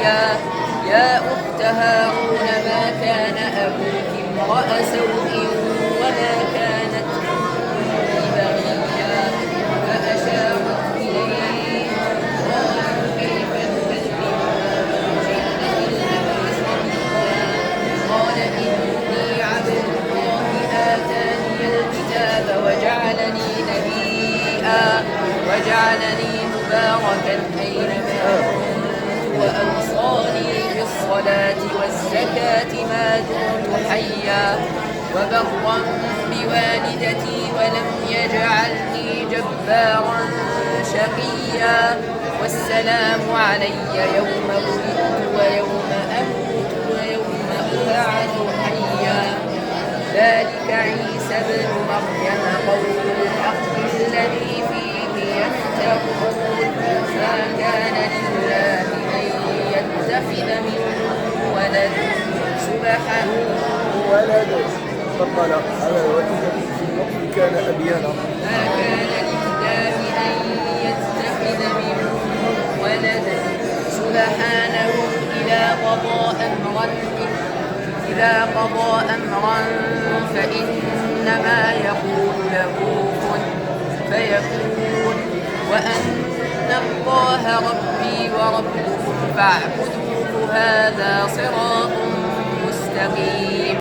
حيا. يا أخت هارون ما كان أبوك امرأ سوء وما كانت أمك بغيا. فأشارت إليه قالوا كيف نكذب من جئت بالحق صديقا. قال إني عبد الله آتاني الكتاب وجعلني نبيا وجعلني مباركا أينما كنت وأوصاني بالصلاة والزكاة ما دمت حيا وبرا بوالدتي ولم يجعلني جبارا شقيا. والسلام علي يوم ولدت ويوم أموت ويوم أبعث حيا. ذلك عيسى ابن مريم قول الحق الذي فيه يمترون. ما كان لله أن يتخذ من ولد سبحانه فقال على الوجه في الوقت كان أبيانا. ما كان لله أن يتخذ من ولد سبحانه إذا قضى أمرا فإنما يقول له كن فيكون. وأن الله ربي وربكم فاعبدوه هذا صراط مستقيم.